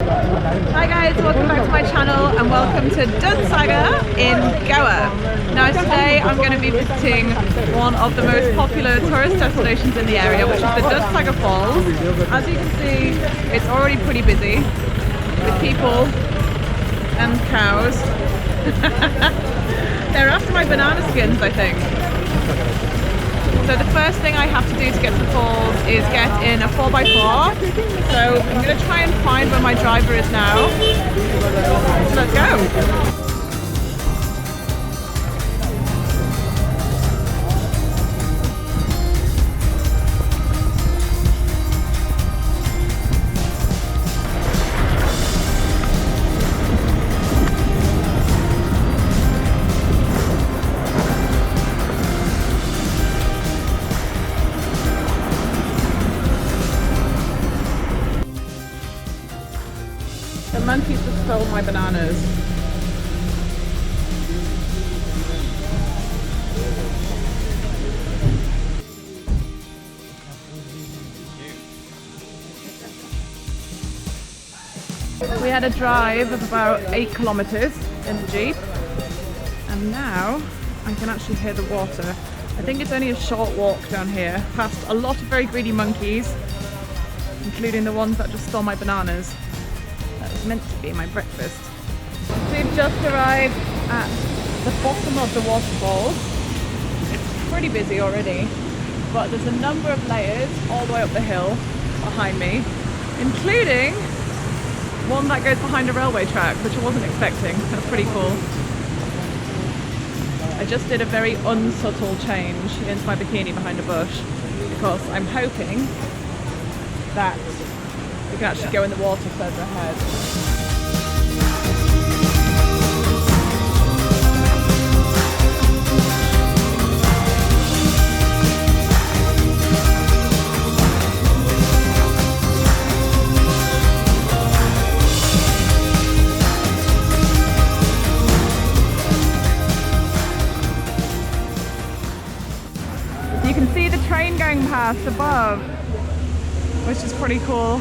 Hi guys, welcome back to my channel and welcome to Dudhsagar in Goa. Now today I'm going to be visiting one of the most popular tourist destinations in the area, which is the Dudhsagar Falls. As you can see, it's already pretty busy with people and cows. They're after my banana skins, I think. So the first thing I have to do to get to the falls is get in a 4x4. So I'm going to try and find where my driver is now. So let's go. The monkeys just stole my bananas. We had a drive of about 8 kilometers in the Jeep, and now I can actually hear the water. I think it's only a short walk down here, past a lot of very greedy monkeys, including the ones that just stole my bananas. Meant to be my breakfast. We've just arrived at the bottom of the waterfalls. It's pretty busy already, but there's a number of layers all the way up the hill behind me, including one that goes behind a railway track, which I wasn't expecting. That's pretty cool. I just did a very unsubtle change into my bikini behind a bush because I'm hoping that we can actually go in the water further ahead. You can see the train going past above, which is pretty cool.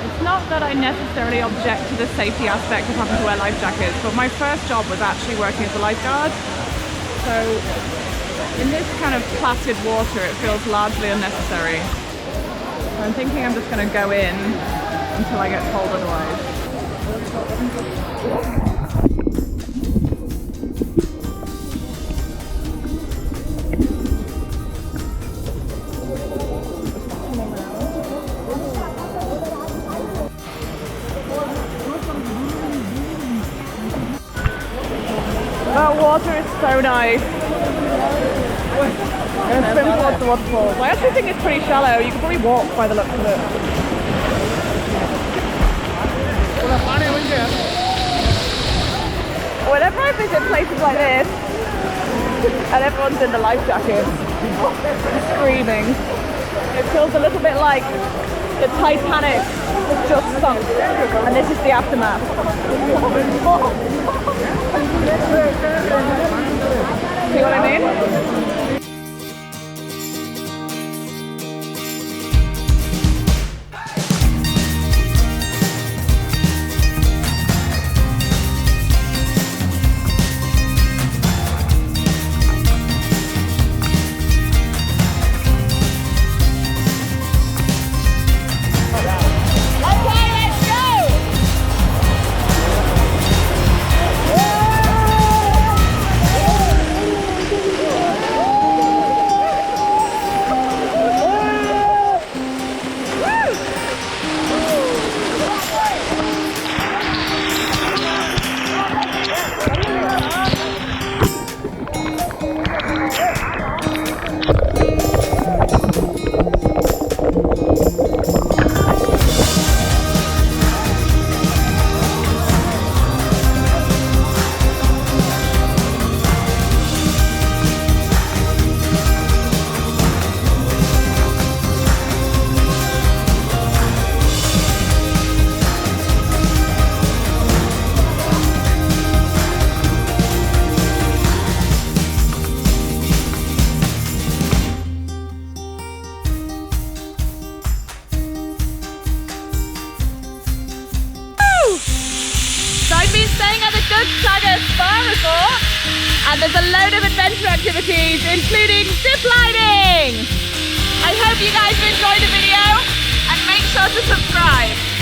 It's not that I necessarily object to the safety aspect of having to wear life jackets, but my first job was actually working as a lifeguard. So in this kind of placid water, it feels largely unnecessary. So I'm thinking I'm just going to go in until I get told otherwise. That water is so nice. I'm going to swim towards the waterfalls. I actually think it's pretty shallow. You can probably walk by the looks of it. Whenever I visit places like this, and everyone's in the life jackets, screaming, it feels a little bit like the Titanic has just sunk, and this is the aftermath. See what I mean? staying at the Dudhsagar Spa Resort, and there's a load of adventure activities, including zip lining. I hope you guys enjoyed the video, and make sure to subscribe.